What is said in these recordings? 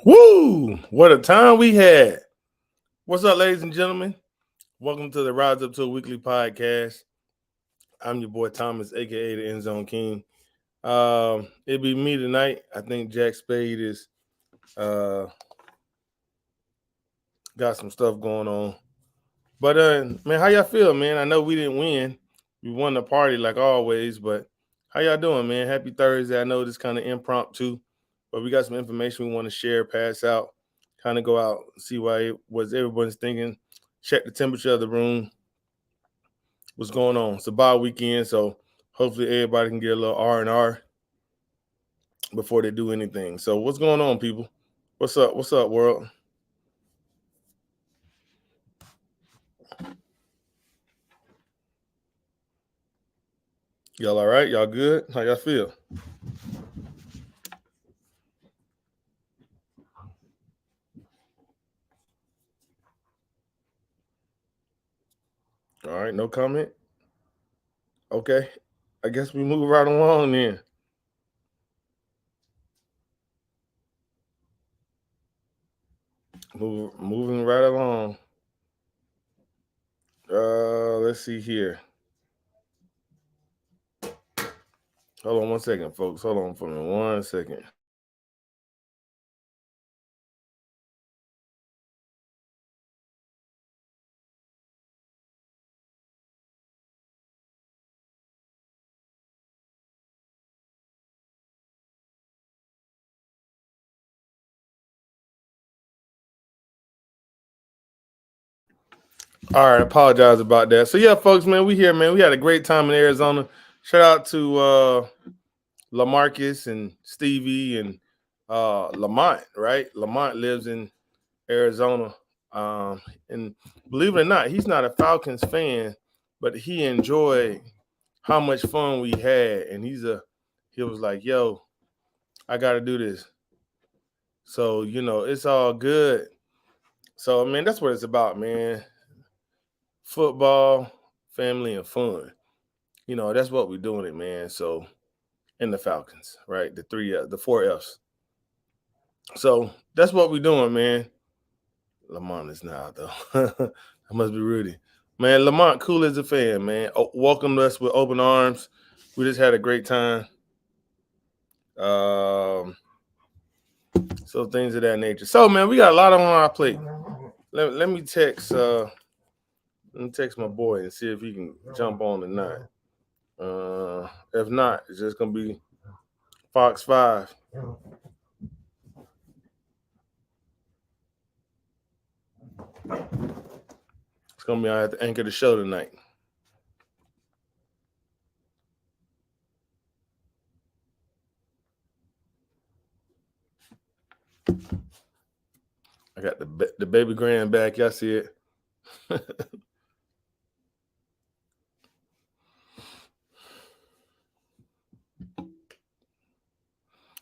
Woo! What a time we had. What's up, ladies and gentlemen? Welcome to the Rise Up to a Weekly podcast. I'm your boy Thomas, aka the End Zone King. It'll be me tonight. I think Jack Spade is got some stuff going on. But man, how y'all feel, man? I know we didn't win. We won the party like always, but how y'all doing, man? Happy Thursday. I know this kind of impromptu, but we got some information we want to share, pass out, kind of go out, see what everyone's thinking, check the temperature of the room, what's going on. It's a bye weekend, so hopefully everybody can get a little R&R before they do anything. So what's going on, people? What's up? What's up, world? Y'all all right? Y'all good? How y'all feel? All right, no comment? Okay. I guess we move right along then. Moving right along. Let's see here. Hold on one second, folks. Hold on for me 1 second. All right, apologize about that. So yeah, folks, man, we here, man. We had a great time in Arizona. Shout out to LaMarcus and Stevie and Lamont, right? Lamont lives in Arizona. And believe it or not, he's not a Falcons fan, but he enjoyed how much fun we had. And he was like, yo, I gotta do this. So, it's all good. So, man, that's what it's about, man. Football, family, and fun. That's what we're doing it, man. So, in the Falcons, right? The four F's. So that's what we're doing, man. Lamont is now though. That must be Rudy. Man, Lamont, cool as a fan, man. Welcomed us with open arms. We just had a great time. So things of that nature. So, man, we got a lot on our plate. Let me text my boy and see if he can jump on tonight. If not, it's just gonna be Fox 5. It's gonna be I have to anchor the show tonight. I got the baby grand back. Y'all see it?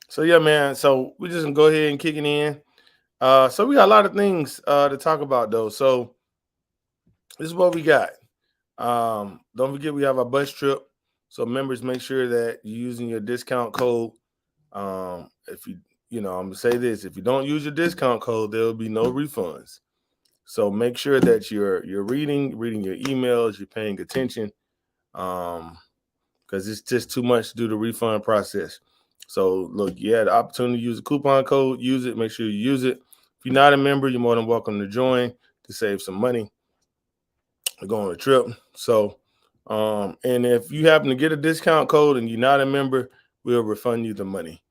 So yeah, man. So we just gonna go ahead and kick it in. So we got a lot of things to talk about though. So this is what we got. Don't forget we have our bus trip. So members, make sure that you're using your discount code. If I'm gonna say this: if you don't use your discount code, there will be no refunds. So make sure that you're reading your emails, you're paying attention, because it's just too much to do the refund process. So look, you had the opportunity to use the coupon code, use it, make sure you use it. If you're not a member, you're more than welcome to join to save some money to go on a trip. So, and if you happen to get a discount code and you're not a member, we'll refund you the money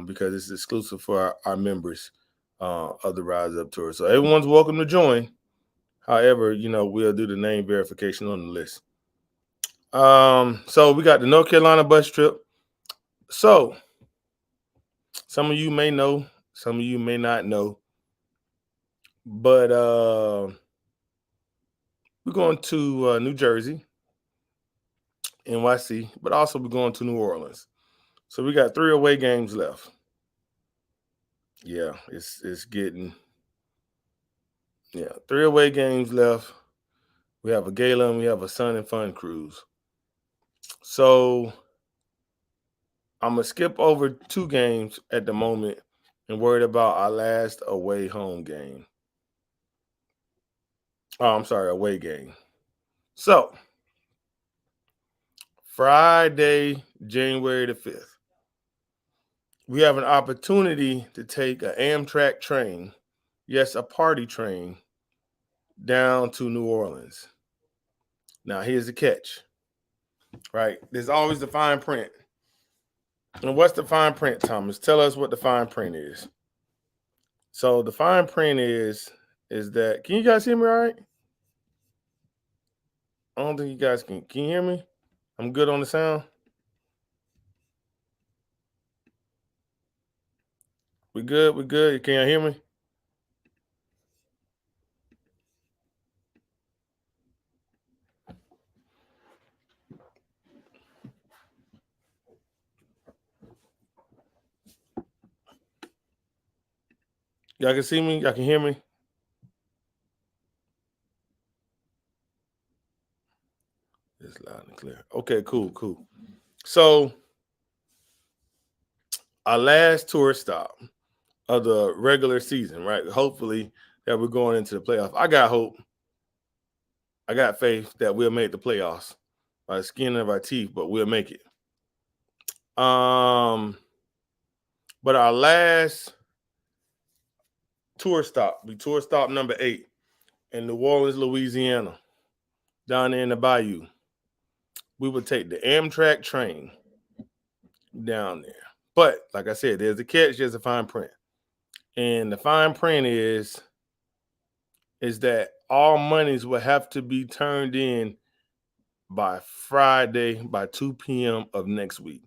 because it's exclusive for our members of the Rise Up Tour. So everyone's welcome to join. However, we'll do the name verification on the list. So we got the North Carolina bus trip. So some of you may know, some of you may not know, but we're going to New Jersey, NYC, but also we're going to New Orleans. So we got 3 away games left. Yeah, it's getting 3 away games left. We have a gala and we have a Sun and Fun cruise. So I'm gonna skip over 2 games at the moment and worried about our last away home game. Oh, I'm sorry, away game. So, Friday, January the 5th, we have an opportunity to take an Amtrak train, yes, a party train, down to New Orleans. Now, here's the catch, right? There's always the fine print. And what's the fine print, Thomas? Tell us what the fine print is. So the fine print is that, can you guys hear me all right? I don't think you guys can. Can you hear me? I'm good on the sound. We good? We good? Can you hear me? Y'all can see me? Y'all can hear me? It's loud and clear. Okay, cool, cool. So our last tour stop of the regular season, right? Hopefully that we're going into the playoffs. I got hope. I got faith that we'll make the playoffs by the skin of our teeth, but we'll make it. But our last tour stop, we tour stop number 8 in New Orleans, Louisiana, down there in the bayou. We would take the Amtrak train down there. But like I said, there's a catch, there's a fine print. And the fine print is that all monies will have to be turned in by Friday by 2 p.m. of next week.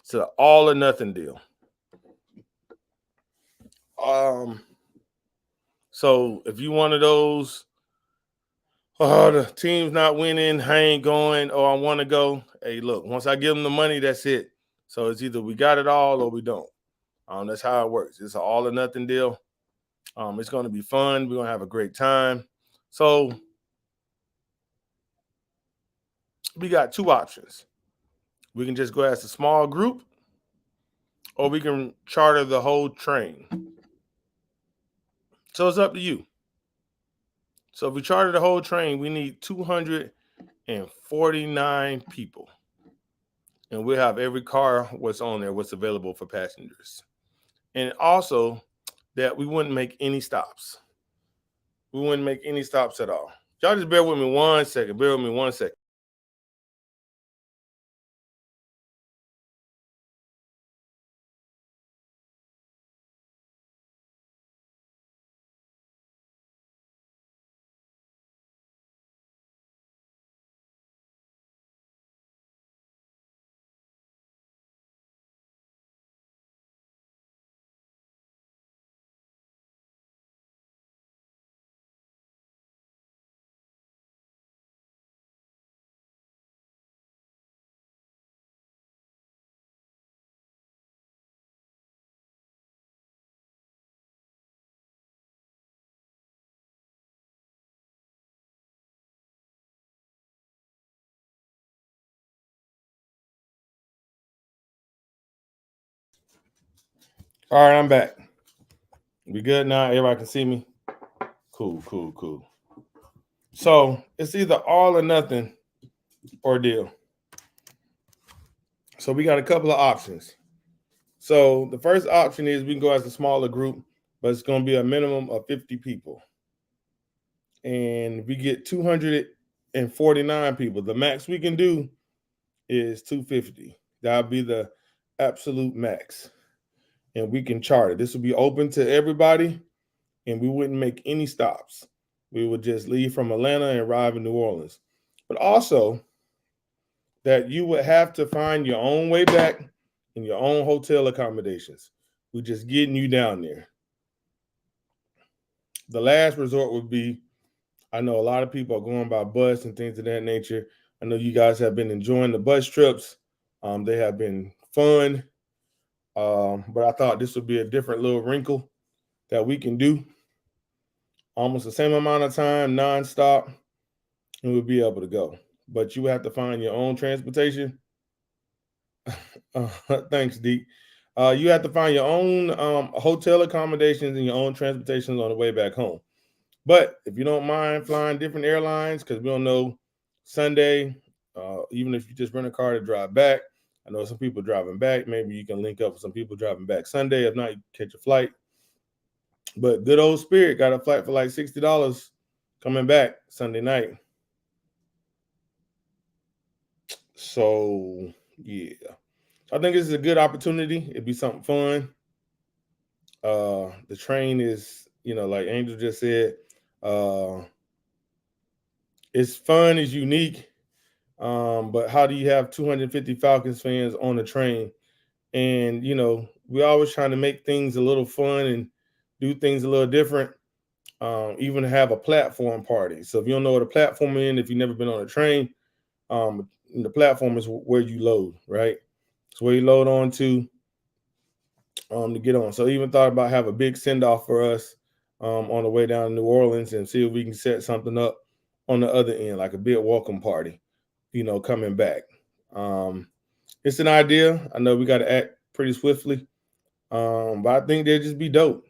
So all or nothing deal. So if you one of those, oh, the team's not winning, I ain't going, or I want to go. Hey, look, once I give them the money, that's it. So it's either we got it all or we don't. That's how it works. It's an all or nothing deal. It's going to be fun. We're going to have a great time. So we got 2 options. We can just go as a small group, or we can charter the whole train. So it's up to you. So if we charter the whole train, we need 249 people. And we'll have every car what's on there, what's available for passengers. And also that we wouldn't make any stops. We wouldn't make any stops at all. Y'all just bear with me 1 second. Bear with me 1 second. All right, I'm back. We good now? Everybody can see me? Cool, cool, cool. So it's either all or nothing ordeal. So we got a couple of options. So the first option is we can go as a smaller group, but it's going to be a minimum of 50 people. And we get 249 people. The max we can do is 250. That'll be the absolute max. And we can chart it. This will be open to everybody, and we wouldn't make any stops. We would just leave from Atlanta and arrive in New Orleans. But also that you would have to find your own way back in your own hotel accommodations. We're just getting you down there. The last resort would be, I know a lot of people are going by bus and things of that nature. I know you guys have been enjoying the bus trips. They have been fun. But I thought this would be a different little wrinkle that we can do. Almost the same amount of time, nonstop, and we'll be able to go. But you have to find your own transportation. Thanks, Deke. You have to find your own hotel accommodations and your own transportation on the way back home. But if you don't mind flying different airlines, because we don't know Sunday, even if you just rent a car to drive back, I know some people driving back. Maybe you can link up with some people driving back Sunday. If not, you catch a flight. But good old Spirit got a flight for like $60 coming back Sunday night. So yeah, I think this is a good opportunity. It'd be something fun. The train is, like Angel just said, it's fun, it's unique. But how do you have 250 Falcons fans on the train? And we always trying to make things a little fun and do things a little different. Even have a platform party. So if you don't know what a platform is, if you've never been on a train, the platform is where you load, right? It's where you load on to get on. So even thought about have a big send off for us on the way down to New Orleans and see if we can set something up on the other end, like a big welcome party, coming back. It's an idea. I know we got to act pretty swiftly, but I think they'll just be dope.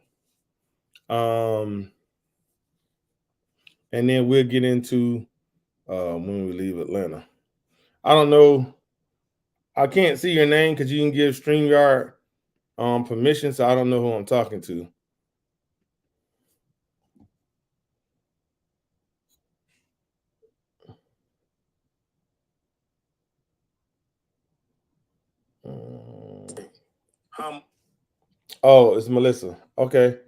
And then we'll get into when we leave Atlanta. I don't know. I can't see your name because you can give StreamYard permission, so I don't know who I'm talking to. Oh, it's Melissa. Okay.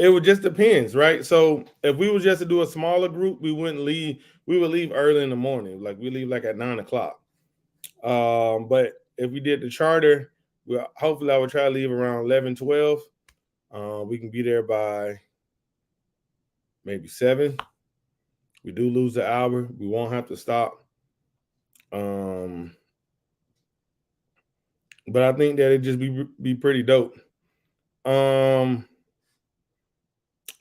It would just depends, right? So if we were just to do a smaller group, we wouldn't leave. We would leave early in the morning, like we leave like at 9:00. But if we did the charter, hopefully I would try to leave around 11, 12. We can be there by maybe 7. We do lose an hour. We won't have to stop. But I think that it'd just be pretty dope.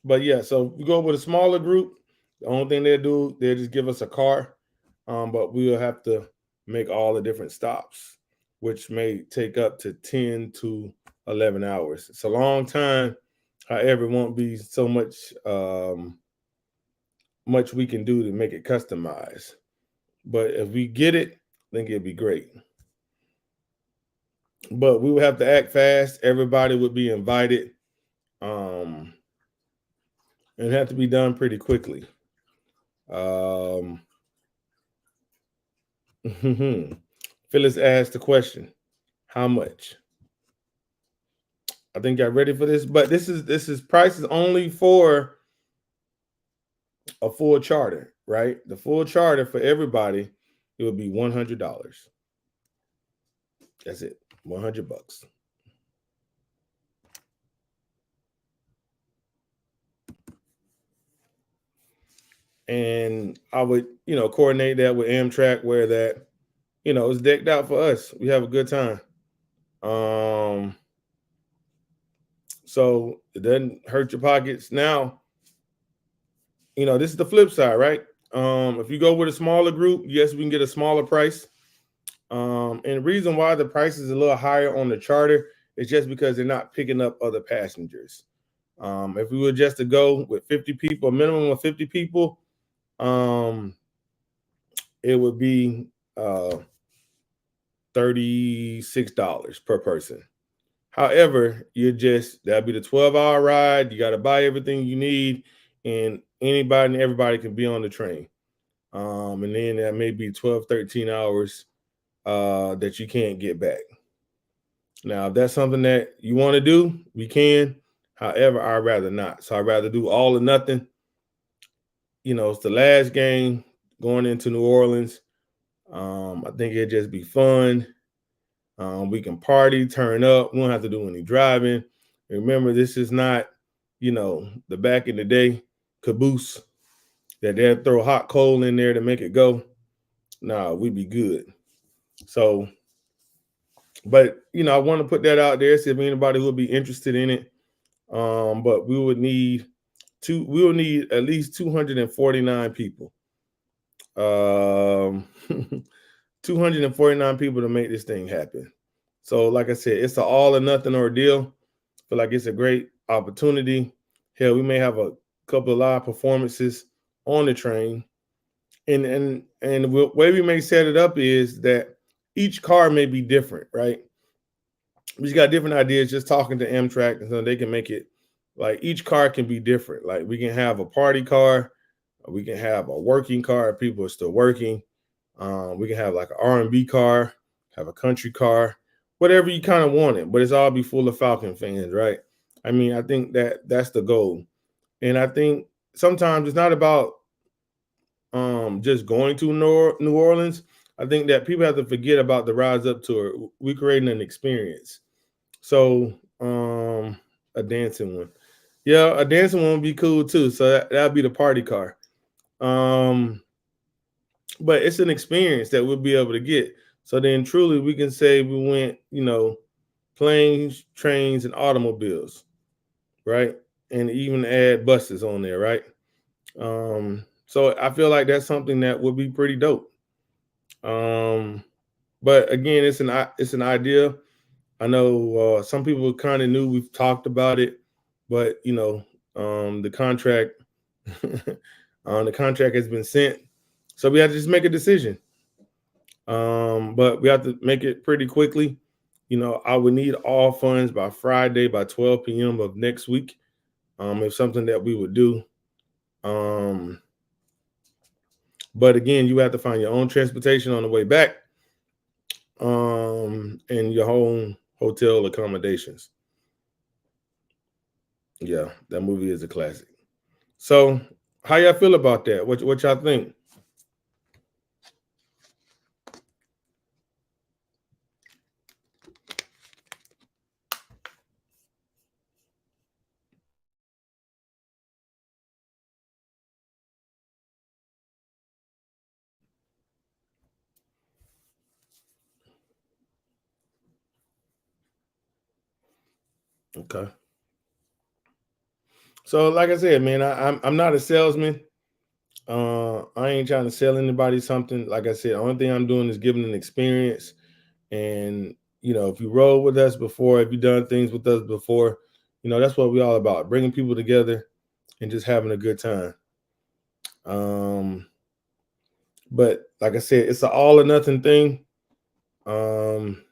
But yeah, so we go with a smaller group. The only thing they'll just give us a car. But we'll have to make all the different stops, which may take up to 10 to 11 hours. It's a long time. However, it won't be so much much we can do to make it customized. But if we get it, I think it'd be great. But we would have to act fast. Everybody would be invited. And have to be done pretty quickly. Phyllis asked the question, how much? I think y'all ready for this, but this is prices only for a full charter, right? The full charter for everybody, it would be $100. That's it, $100. And I would, coordinate that with Amtrak where that, it's decked out for us. We have a good time. So it doesn't hurt your pockets. Now, this is the flip side, right? If you go with a smaller group, yes, we can get a smaller price. And the reason why the price is a little higher on the charter is just because they're not picking up other passengers. If we were just to go with 50 people, a minimum of 50 people, it would be $36 per person. However, that'd be the 12-hour ride. You got to buy everything you need, and anybody and everybody can be on the train. And then that may be 12, 13 hours that you can't get back. Now, if that's something that you want to do, we can. However, I'd rather not. So I'd rather do all or nothing. It's the last game going into New Orleans. I think it'd just be fun. We can party, turn up. We don't have to do any driving. Remember, this is not, the back in the day caboose that they'll throw hot coal in there to make it go. Nah, we'd be good. So, but I want to put that out there, see if anybody would be interested in it. But we will need at least 249 people. 249 people to make this thing happen. So, like I said, it's an all or nothing ordeal. I feel like it's a great opportunity. Hell, we may have a couple of live performances on the train, and the way we may set it up is that each car may be different, right? We just got different ideas. Just talking to Amtrak, and so they can make it like each car can be different. Like we can have a party car, we can have a working car. People are still working. We can have like an R&B car, have a country car, whatever you kind of want it. But it's all be full of Falcon fans, right? I mean, I think that that's the goal, and I think sometimes it's not about just going to New Orleans. I think that people have to forget about the Rise Up tour. We creating an experience. So a dancing one. Yeah, a dancing one would be cool too. So that'd be the party car. Um, but it's an experience that we'll be able to get. So then truly we can say we went, planes, trains, and automobiles, right? And even add buses on there, right? So I feel like that's something that would be pretty dope. But again, it's an idea. I know some people kind of knew we've talked about it, but the contract, the contract has been sent, so we have to just make a decision. But we have to make it pretty quickly. I would need all funds by Friday by 12 p.m. of next week. It's something that we would do. Um, but again, you have to find your own transportation on the way back, and your own hotel accommodations. Yeah, that movie is a classic. So, how y'all feel about that? What y'all think? Okay. So, like I said, man, I'm not a salesman. I ain't trying to sell anybody something. Like I said, the only thing I'm doing is giving an experience. And if you roll with us before, if you've done things with us before, that's what we're all about: bringing people together and just having a good time. Um, but like I said, it's an all or nothing thing. Um,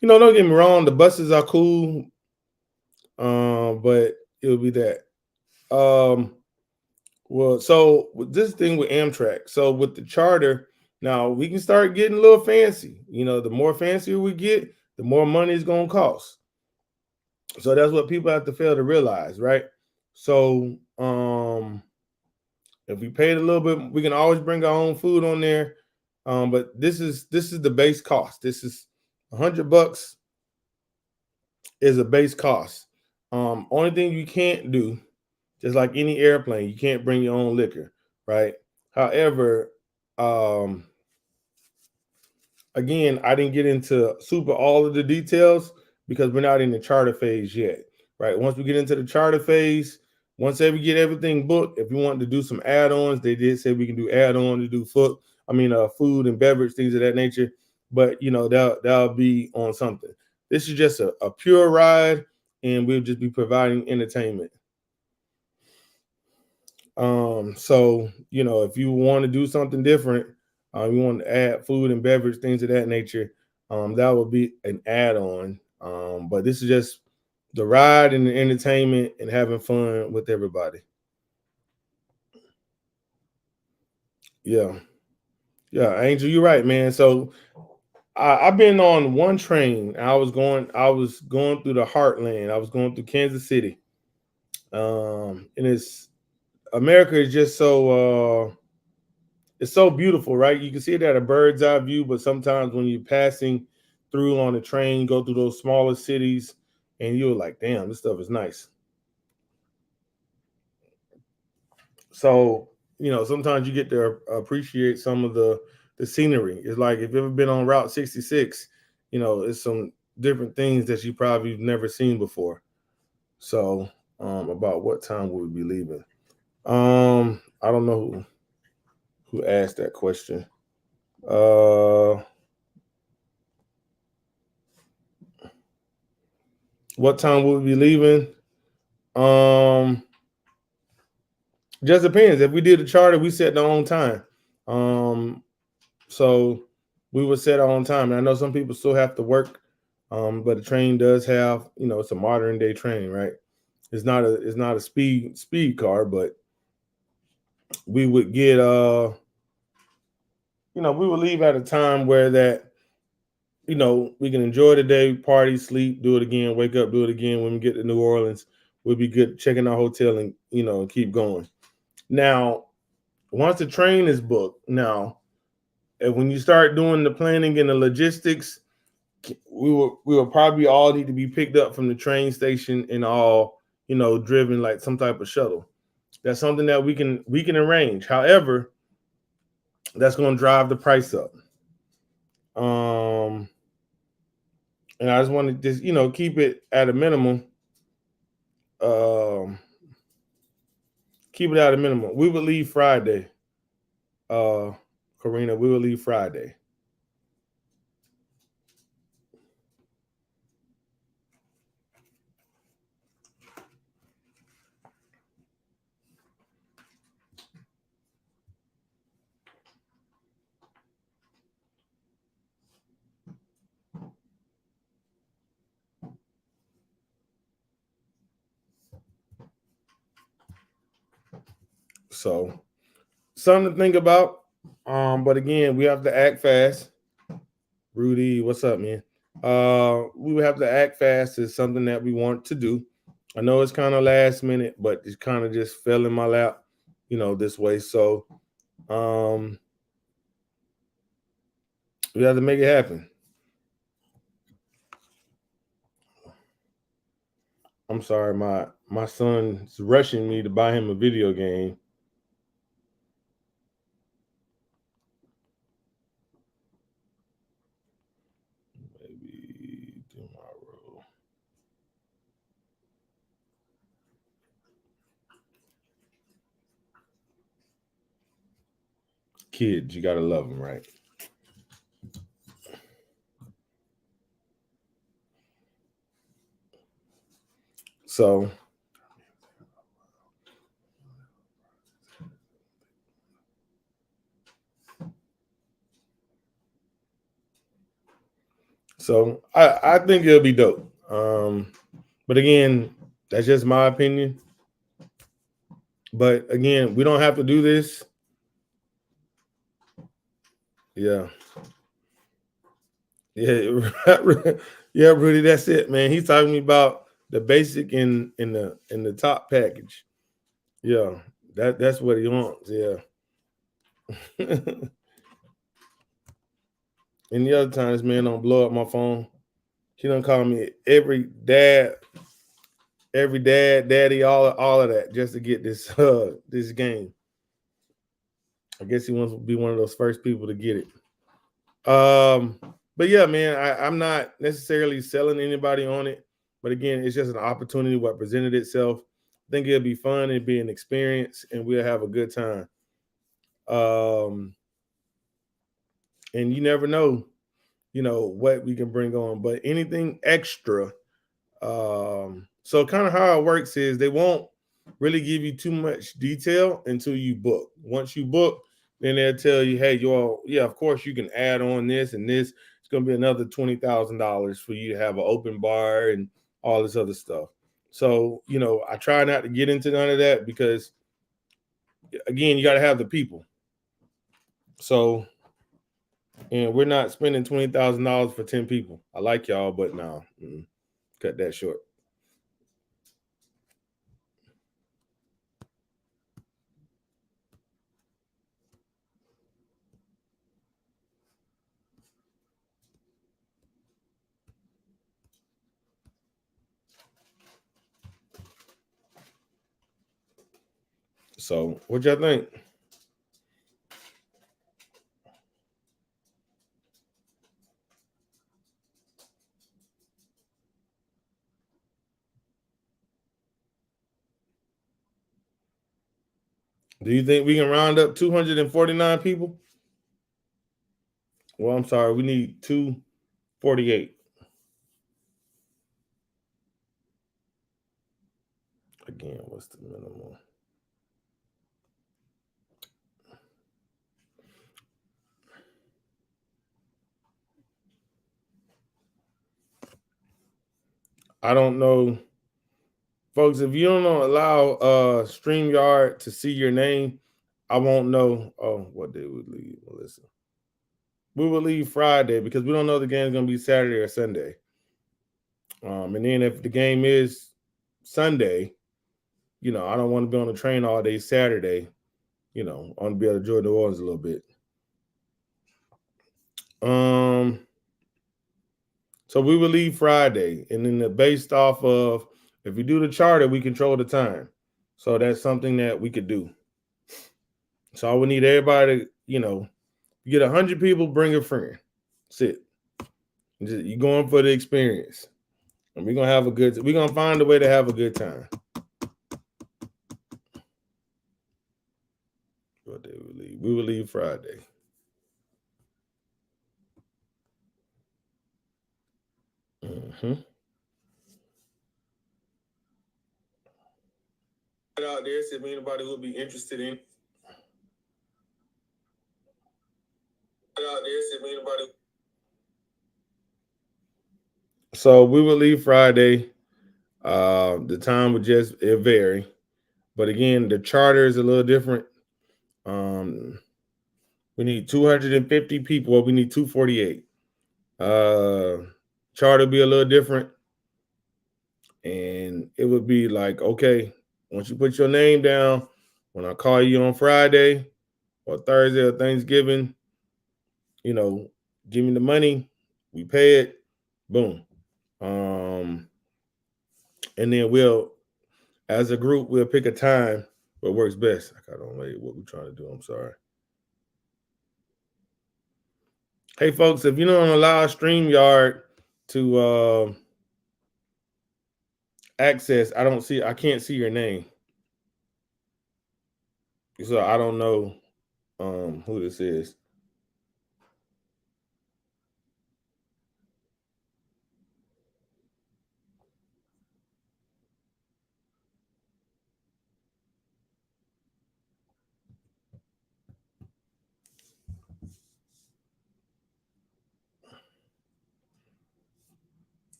don't get me wrong, the buses are cool, but it'll be that. Um, Well, so with this thing with Amtrak, so with the charter, now we can start getting a little fancy. The more fancier we get, the more money it's gonna cost. So that's what people have to fail to realize, right? So if we paid a little bit, we can always bring our own food on there. But this is the base cost. This is $100 is a base cost. Only thing you can't do, just like any airplane, you can't bring your own liquor, right? However, um, again, I didn't get into super all of the details because we're not in the charter phase yet, right? Once we get into the charter phase, once we get everything booked, if we want to do some add-ons, they did say we can do add-on to do food and beverage, things of that nature. But that'll be on something. This is just a pure ride, and we'll just be providing entertainment. So if you want to do something different, you want to add food and beverage, things of that nature, that would be an add-on. But this is just the ride and the entertainment and having fun with everybody. Yeah. Yeah, Angel, you're right, man. So I've been on one train. I was going through the heartland. I was going through Kansas City. And it's America is just it's so beautiful, right? You can see it at a bird's eye view, but sometimes when you're passing through on the train, go through those smaller cities, and you're like, damn, this stuff is nice. So, sometimes you get to appreciate some of the scenery. It's like if you've ever been on Route 66, it's some different things that you probably never seen before. So, about what time will we be leaving? I don't know who asked that question. What time will we be leaving? Just depends. If we did a charter, we set our own time. So we would set our own time. And I know some people still have to work, but the train does have, it's a modern day train, right? It's not a speed car, but we would get we would leave at a time where that we can enjoy the day, party, sleep, do it again, wake up, do it again. When we get to New Orleans, we'll be good checking our hotel and keep going. Now, once the train is booked, now when you start doing the planning and the logistics, we will probably all need to be picked up from the train station and all driven like some type of shuttle. That's something that we can arrange. However, that's going to drive the price up. And I just want to just keep it at a minimum. Keep it at a minimum. We would leave Friday. Karina, we will leave Friday. So something to think about. But again, we have to act fast. Rudy, what's up, man? We would have to act fast. It's something that we want to do. I know it's kind of last minute, but it kind of just fell in my lap, this way. So we have to make it happen. I'm sorry, my son's rushing me to buy him a video game. Maybe tomorrow. Kids, you gotta love them, right? So I think it'll be dope. But again, that's just my opinion. But again, we don't have to do this. Yeah. Yeah, yeah, Rudy, that's it, man. He's talking about the basic in the top package. Yeah, that's what he wants. Yeah. Any other times, man, don't blow up my phone. She don't call me every daddy, all of that, just to get this game. I guess he wants to be one of those first people to get it. But yeah, man, I'm not necessarily selling anybody on it, but again, it's just an opportunity what presented itself. I think it'll be fun and be an experience, and we'll have a good time. And you never know, what we can bring on, but anything extra. So kind of how it works is they won't really give you too much detail until you book. Once you book, then they'll tell you, hey, yeah, of course you can add on this and this. It's gonna be another $20,000 for you to have an open bar and all this other stuff. So, I try not to get into none of that because again, you got to have the people. So, and we're not spending $20,000 for 10 people. I like y'all, but no, cut that short. So, what y'all think? Do you think we can round up 249 people? Well, I'm sorry, we need 248. Again, what's the minimum? I don't know. Folks, if you don't allow StreamYard to see your name, I won't know. Oh, what day we leave, Melissa? We will leave Friday because we don't know if the game's gonna be Saturday or Sunday. And then if the game is Sunday, I don't want to be on the train all day Saturday. I want to be able to enjoy New Orleans a little bit. So we will leave Friday, and then based off of if we do the charter, we control the time. So that's something that we could do. So I would need everybody, you get 100 people, bring a friend. That's it. You're going for the experience. And we're gonna find a way to have a good time. What day we leave? We will leave Friday. Mm-hmm. Out there, see if anybody would be interested in. Out there, see if anybody. So we will leave Friday. The time would just vary, but again, the charter is a little different. We need 250 people. Well, we need 248. Charter be a little different, and it would be like, okay, once you put your name down, when I call you on Friday or Thursday or Thanksgiving, give me the money, we pay it, boom. And then as a group, we'll pick a time what works best. I don't know what we're trying to do. I'm sorry. Hey, folks, if you don't allow StreamYard to access, I can't see your name. So I don't know who this is.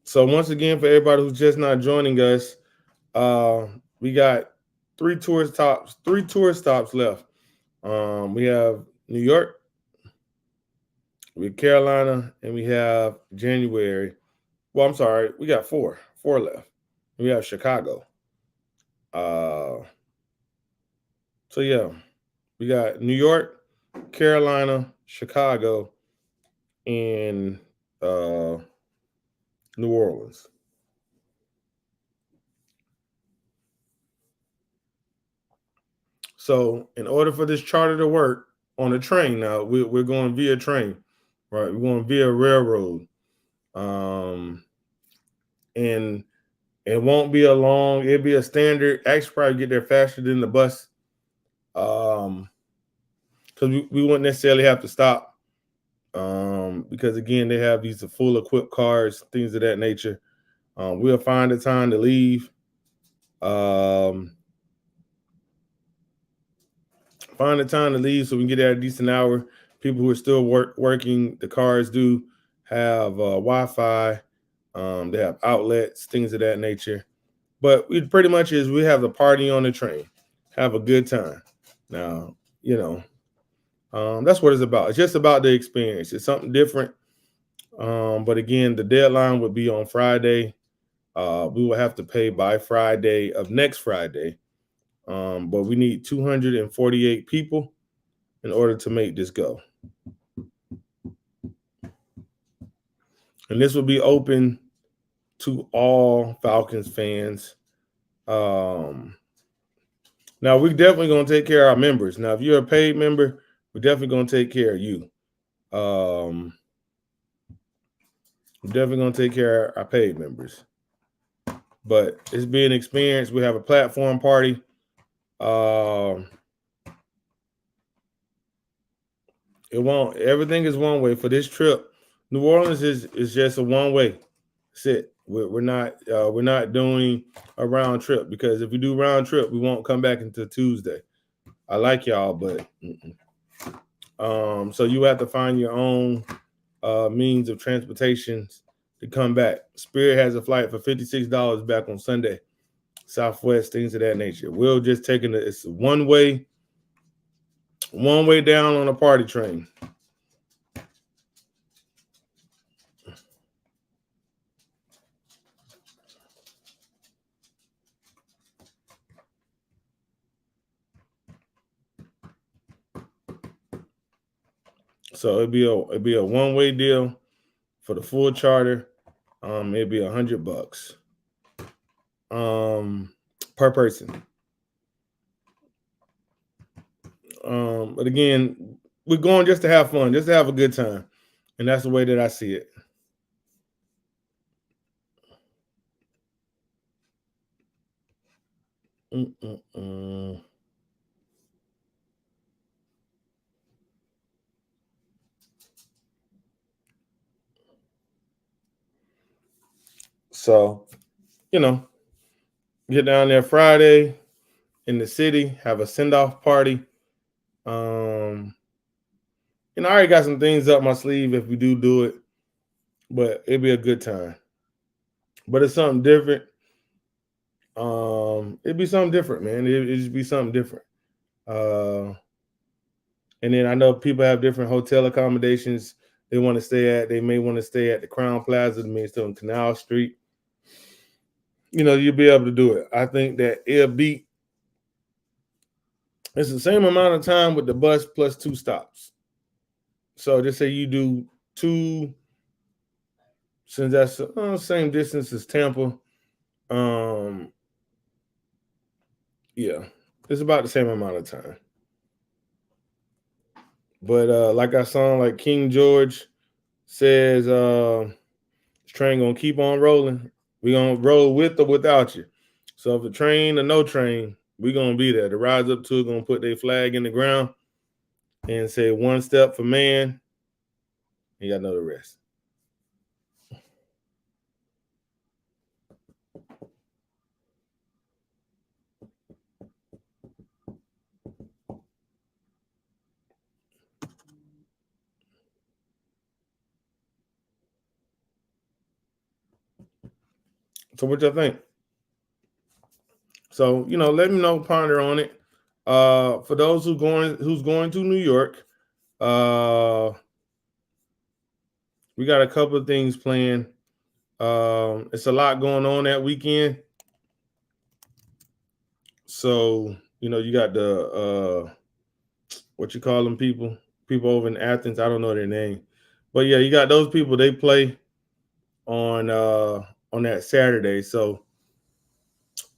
So once again, for everybody who's just not joining us, we got three tour stops left. We have New York, we have Carolina, and we have January. Well, I'm sorry, we got four left. We have Chicago. So yeah, we got New York, Carolina, Chicago, and New Orleans. So in order for this charter to work on a train, now we're going via train, right? We're going via railroad. And it won't be it'll be a standard. Actually, probably get there faster than the bus. Because we wouldn't necessarily have to stop. Because again, they have these full equipped cars, things of that nature. We'll find a time to leave. Find a time to leave so we can get there at a decent hour. People who are still working, the cars do have Wi-Fi. They have outlets, things of that nature. But we pretty much we have the party on the train, have a good time. Now, that's what it's about. It's just about the experience. It's something different. But again, the deadline would be on Friday. We will have to pay by Friday of next Friday. But we need 248 people in order to make this go. And this will be open to all Falcons fans. Now, we're definitely going to take care of our members. Now, if you're a paid member, we're definitely going to take care of you. We're definitely going to take care of our paid members. but it's being experienced. We have a platform party. It won't. Everything is one way for this trip. New Orleans is just a one way. That's it. We're not doing a round trip, because if we do round trip, we won't come back until Tuesday. I like y'all, but so you have to find your own means of transportation to come back. Spirit has a flight for $56 back on Sunday. Southwest, things of that nature. We'll just taking it's one way down on a party train. So it'd be a one way deal for the full charter. It'd be $100 per person. But again, we're going just to have fun, just to have a good time, and that's the way that I see it. So, get down there Friday in the city, have a send-off party. I already got some things up my sleeve if we do it, but it'd be a good time. But it's something different. It'd be something different, man. It'd just be something different. And then I know people have different hotel accommodations they want to stay at. They may want to stay at the Crown Plaza, they may stay on Canal Street. You'll be able to do it. I think that it's the same amount of time with the bus plus 2 stops. So just say you do 2, since that's the same distance as Tampa. Yeah, it's about the same amount of time. But like I saw, like King George says, this train gonna keep on rolling. We're gonna roll with or without you. So if a train or no train, we're gonna be there. The Rise Up Tour gonna put their flag in the ground and say 1 step for man. You gotta know the rest. So what y'all think? So let me know, ponder on it. For those who's going to New York, we got a couple of things planned. It's a lot going on that weekend. So you got the what you call them people over in Athens. I don't know their name, but yeah, you got those people. They play on that Saturday. So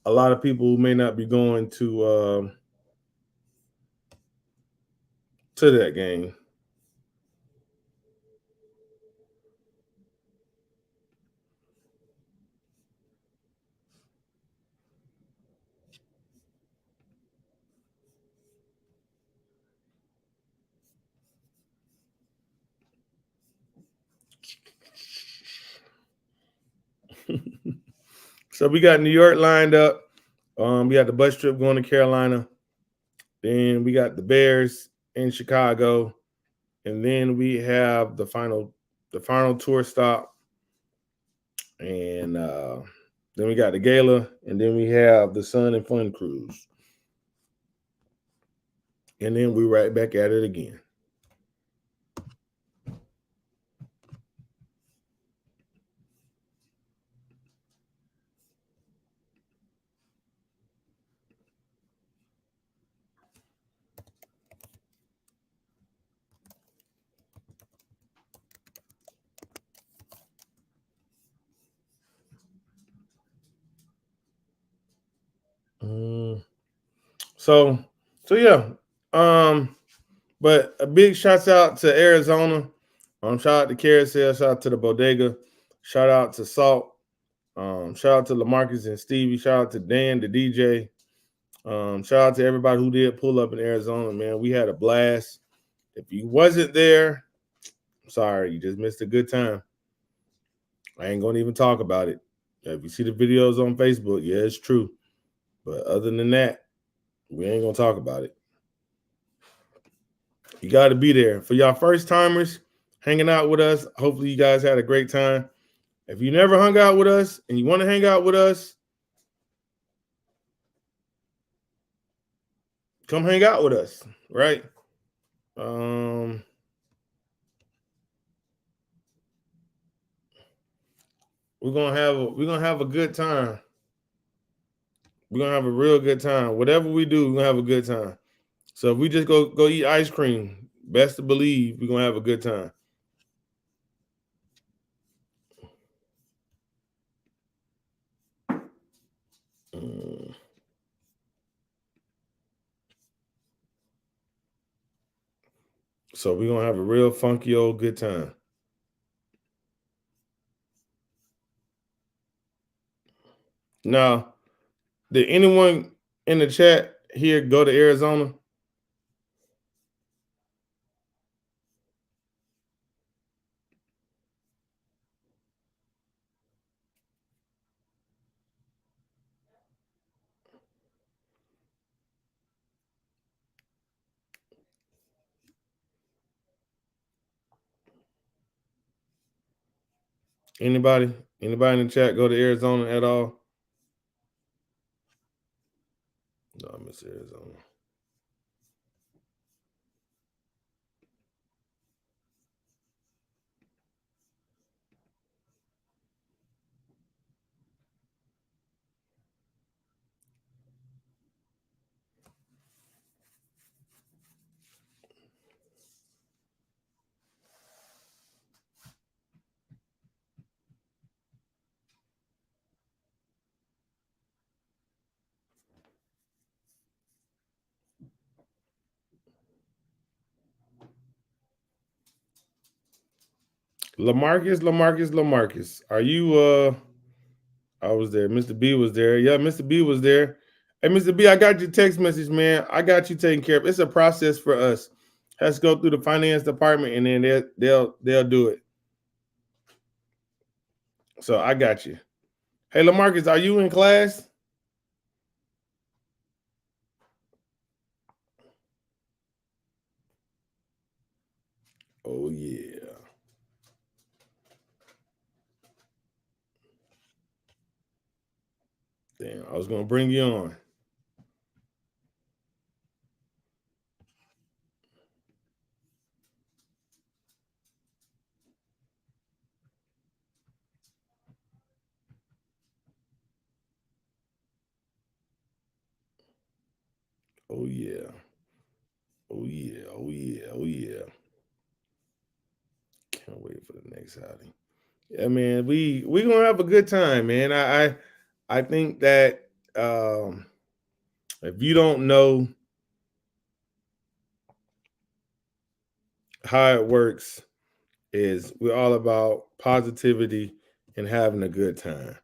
a lot of people may not be going to that game. So we got New York lined up. We got the bus trip going to Carolina. Then we got the Bears in Chicago, and then we have the final tour stop, and then we got the gala, and then we have the Sun and Fun cruise, and then we right back at it again. So yeah. But a big shouts out to Arizona. Shout out to Carousel. Shout out to the Bodega. Shout out to Salt. Shout out to LaMarcus and Stevie. Shout out to Dan, the DJ. Shout out to everybody who did pull up in Arizona, man. We had a blast. If you wasn't there, I'm sorry, you just missed a good time. I ain't gonna even talk about it. If you see the videos on Facebook, yeah, it's true. But other than that, we ain't gonna talk about it. You got to be there. For y'all first timers hanging out with us, hopefully you guys had a great time. If you never hung out with us and you want to hang out with us, come hang out with us, right? We're gonna have a good time. We're gonna have a real good time. Whatever we do, we're gonna have a good time. So if we just go eat ice cream, best to believe we're gonna have a good time. So we're gonna have a real funky old good time. Now, did anyone in the chat here go to Arizona? Anybody? Anybody in the chat go to Arizona at all? No, I miss Arizona. LaMarcus. Are you I was there. Mr. B was there. Yeah, Mr. B was there. Hey, Mr. B, I got your text message, man. I got you taken care of. It's a process for us. Has to go through the finance department, and then they'll do it. So I got you. Hey, LaMarcus, are you in class? Oh yeah. Damn, I was gonna bring you on. Oh yeah. Oh yeah. Oh yeah. Oh yeah. Can't wait for the next outing. Yeah, man, we gonna have a good time, man. I think that if you don't know how it works, is we're all about positivity and having a good time,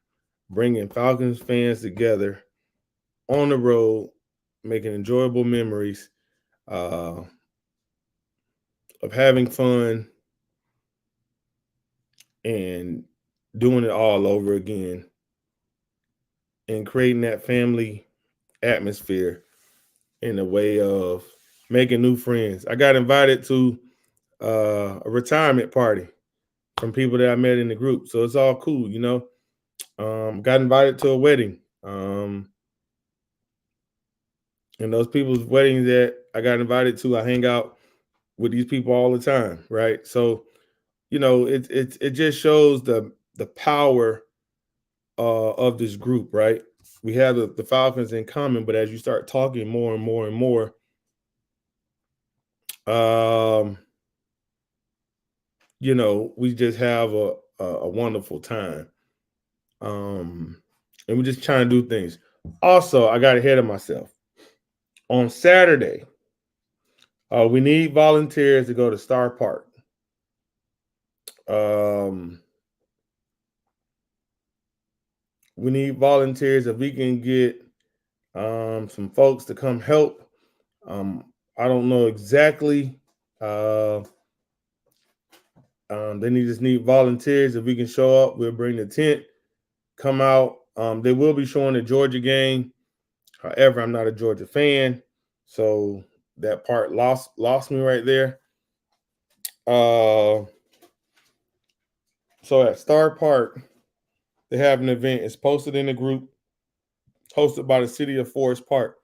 bringing Falcons fans together on the road, making enjoyable memories, uh, of having fun and doing it all over again and creating that family atmosphere in a way of making new friends. I got invited to a retirement party from people that I met in the group. So it's all cool, you know. Got invited to a wedding. And those people's weddings that I got invited to, I hang out with these people all the time, right? So, you know, it just shows the power of this group, right? We have the Falcons in common, but as you start talking more and more and more, um, you know, we just have a wonderful time. And we're just trying to do things. Also, I got ahead of myself. On Saturday, we need volunteers to go to Star Park. Um, We need volunteers. If we can get some folks to come help. I don't know exactly. Uh, they just need volunteers. If we can show up, we'll bring the tent. Come out. They will be showing the Georgia game. However, I'm not a Georgia fan, so that part lost me right there. So at Star Park, they have an event. It's posted in the group, hosted by the city of Forest Park.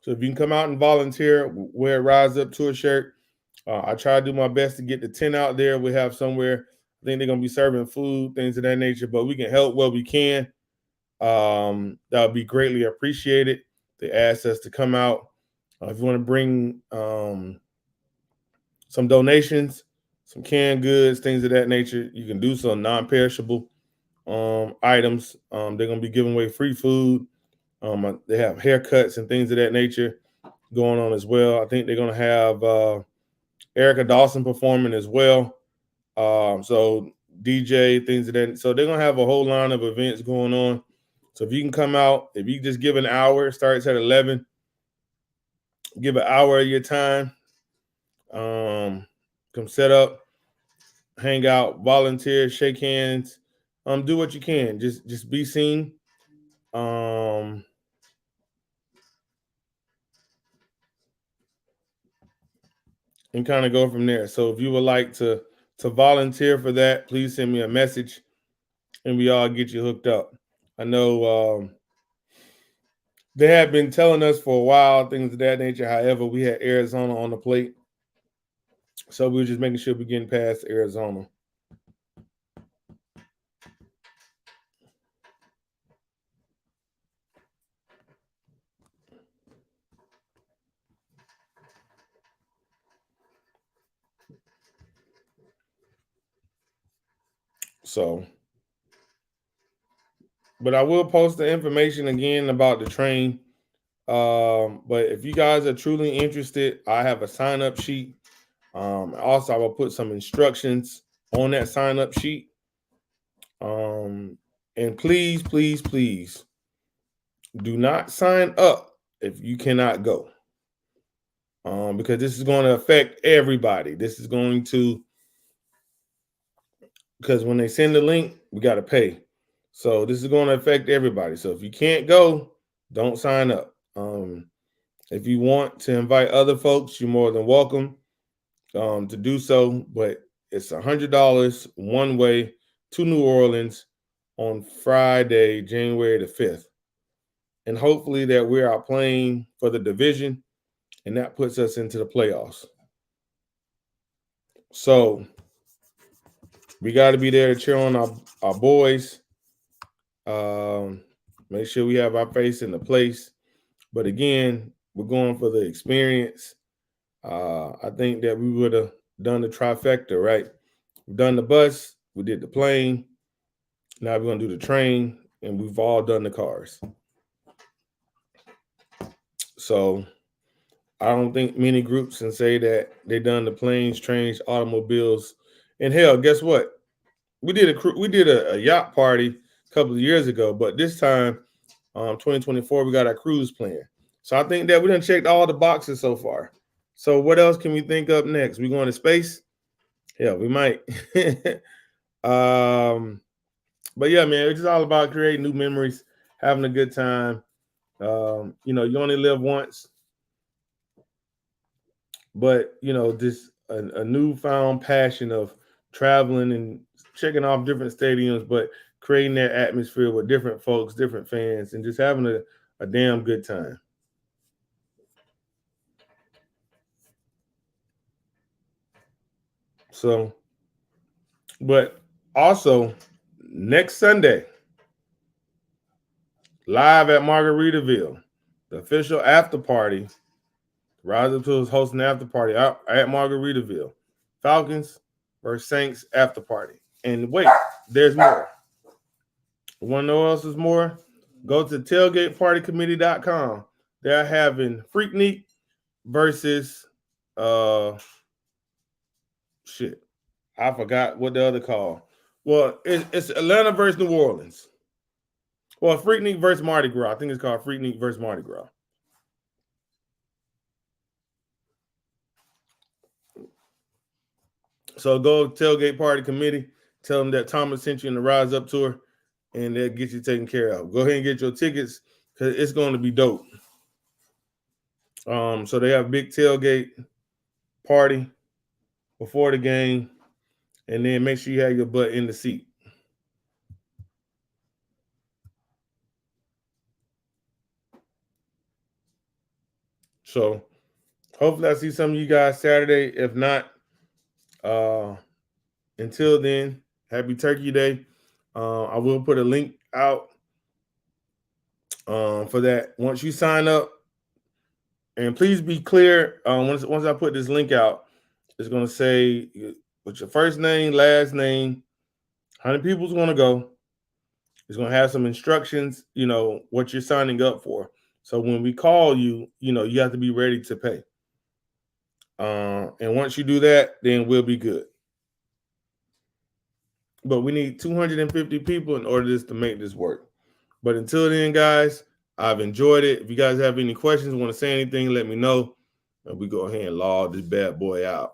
So if you can come out and volunteer, wear a Rise Up Tour shirt. I try to do my best to get the tent out there. We have somewhere. I think they're gonna be serving food, things of that nature, but we can help where we can. That would be greatly appreciated. They asked us to come out. If you want to bring some donations, some canned goods, things of that nature, you can do so. Non-perishable items. They're gonna be giving away free food. They have haircuts and things of that nature going on as well. I think they're gonna have Erica Dawson performing as well. So DJ, things of that. So they're gonna have a whole line of events going on. So if you can come out, if you just give an hour, it starts at 11. Give an hour of your time. Come set up, hang out, volunteer, shake hands. Do what you can. Just be seen. And kind of go from there. So if you would like to volunteer for that, please send me a message, and we all get you hooked up. I know they have been telling us for a while things of that nature. However, we had Arizona on the plate, so we were just making sure we're getting past Arizona. So, but I will post the information again about the train. But if you guys are truly interested, I have a sign up sheet. Also, I will put some instructions on that sign up sheet. And please, please, please do not sign up if you cannot go. Because this is going to affect everybody. This is going to, because when they send the link, we got to pay. So this is going to affect everybody. So if you can't go, don't sign up. If you want to invite other folks, you're more than welcome to do so. But it's $100 one way to New Orleans on Friday, January the 5th. And hopefully that we are playing for the division, and that puts us into the playoffs. So we got to be there to cheer on our boys. Make sure we have our face in the place. But again, we're going for the experience. I think that we would have done the trifecta, right? We've done the bus, we did the plane, now we're going to do the train, and we've all done the cars. So I don't think many groups can say that they done the planes, trains, automobiles, and hell, guess what? We did a yacht party a couple of years ago, but this time, 2024, we got our cruise plan. So I think that we done checked all the boxes so far. So what else can we think up next? We going to space? Yeah, we might. But yeah, man, it's just all about creating new memories, having a good time. You only live once, but just a newfound passion of traveling and checking off different stadiums, but creating that atmosphere with different folks, different fans, and just having a damn good time. So, but also next Sunday, live at Margaritaville, the official after party. Rise Up to is hosting the after party out at Margaritaville. Falcons versus Saints after party. And wait, there's more. Want to know what else is more? Go to tailgatepartycommittee.com. They're having Freaknik versus shit. I forgot what the other call. Well, it's Atlanta versus New Orleans. Well, Freaknik versus Mardi Gras. I think it's called Freaknik versus Mardi Gras. So go tailgate party committee. Tell them that Thomas sent you in the Rise Up tour, and they'll get you taken care of. Go ahead and get your tickets because it's going to be dope. So they have a big tailgate party before the game, and then make sure you have your butt in the seat. So hopefully I see some of you guys Saturday. If not, until then, happy Turkey Day. I will put a link out for that once you sign up. And please be clear. Once I put this link out, it's going to say with your first name, last name, how many people's going to go. It's going to have some instructions, what you're signing up for. So when we call you, you have to be ready to pay. And once you do that, then we'll be good. But we need 250 people in order to make this work. But until then, guys, I've enjoyed it. If you guys have any questions, want to say anything, let me know. And we go ahead and log this bad boy out.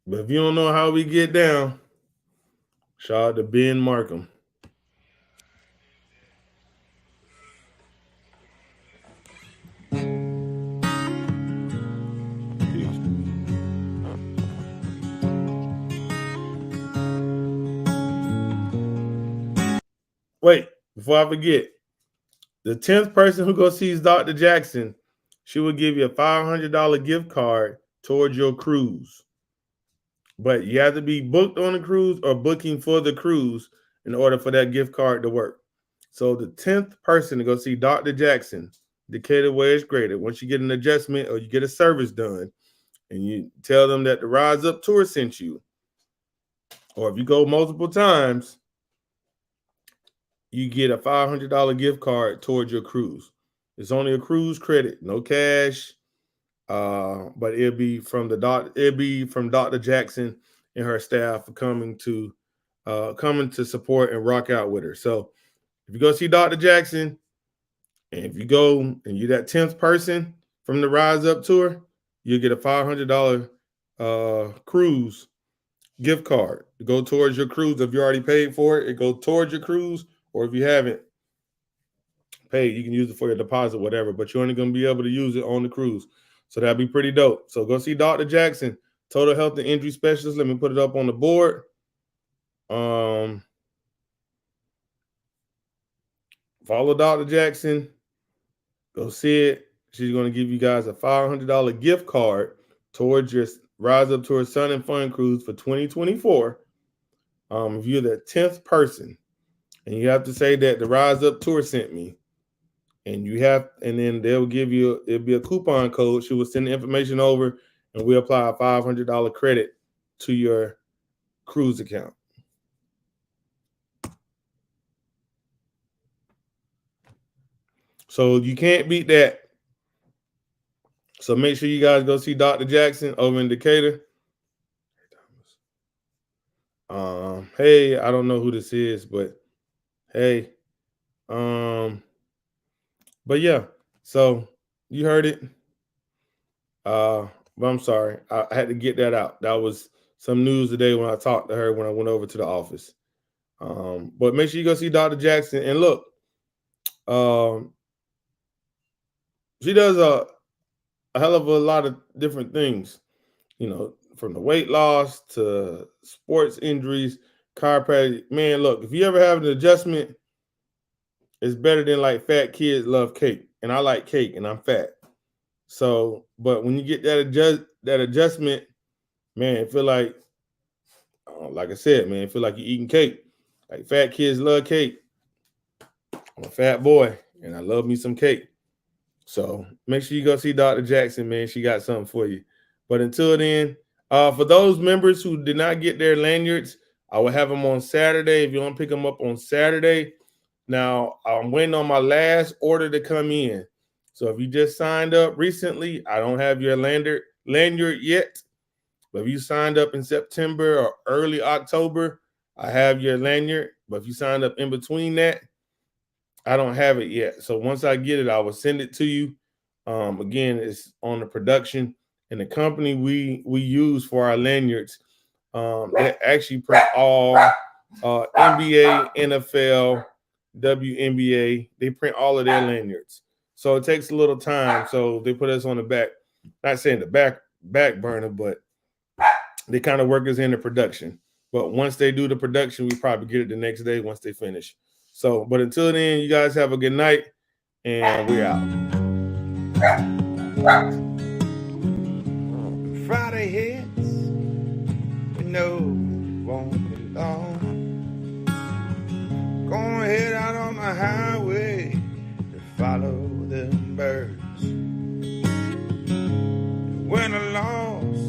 But if you don't know how we get down, shout out to Ben Markham. Wait, before I forget, the 10th person who goes sees Dr. Jackson, she will give you a $500 gift card towards your cruise. But you have to be booked on the cruise or booking for the cruise in order for that gift card to work. So the 10th person to go see Dr. Jackson, Decatur where it's graded, once you get an adjustment or you get a service done, and you tell them that the Rise Up tour sent you, or if you go multiple times, you get a $500 gift card towards your cruise. It's only a cruise credit, no cash. But it'll be from Dr. Jackson and her staff for coming to support and rock out with her. So if you go see Dr. Jackson, and if you go and you're that 10th person from the Rise Up tour, you'll get a $500 cruise gift card to go towards your cruise. If you already paid for it, it goes towards your cruise, or if you haven't paid, you can use it for your deposit, whatever, but you're only going to be able to use it on the cruise. So that'd be pretty dope. So go see Dr. Jackson, total health and injury specialist. Let me put it up on the board. Follow Dr. Jackson. Go see it. She's going to give you guys a $500 gift card towards your Rise Up Tour Sun and Fun Cruise for 2024. If you're the 10th person, and you have to say that the Rise Up Tour sent me, and then they'll give you, it'll be a coupon code. She will send the information over, and we apply a $500 credit to your cruise account. So you can't beat that. So make sure you guys go see Dr. Jackson over in Decatur. Hey, I don't know who this is, but hey, but yeah, so you heard it. But I'm sorry, I had to get that out. That was some news today when I talked to her when I went over to the office. But make sure you go see Dr. Jackson, and look, she does a hell of a lot of different things, from the weight loss to sports injuries, chiropractic. Man, look, if you ever have an adjustment, it's better than like fat kids love cake. And I like cake and I'm fat. So, but when you get that adjustment, man, it feel like I said, man, it feel like you're eating cake. Like fat kids love cake. I'm a fat boy and I love me some cake. So make sure you go see Dr. Jackson, man. She got something for you. But until then, For those members who did not get their lanyards, I will have them on Saturday. If you want to pick them up on Saturday. Now, I'm waiting on my last order to come in. So if you just signed up recently, I don't have your lanyard yet. But if you signed up in September or early October, I have your lanyard. But if you signed up in between that, I don't have it yet. So once I get it, I will send it to you. Again, it's on the production. And the company we use for our lanyards, they actually print all NBA, NFL, WNBA. They print all of their lanyards. So it takes a little time. So they put us on the back, not saying the back burner, but they kind of work us into production. But once they do the production, we probably get it the next day once they finish. So, but until then, you guys have a good night, and we're out. Friday hits, we know it won't be long. Gonna head out on the highway to follow the birds. Win or loss,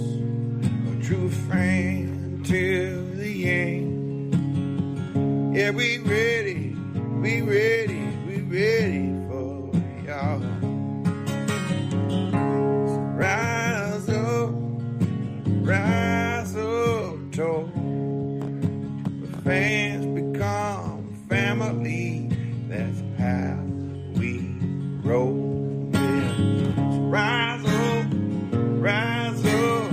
a true friend till the end. Yeah, we ready for y'all. So rise up tall. Fans become family. That's how we roll. Yeah. So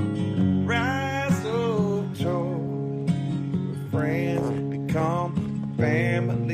rise up tall. Friends become family.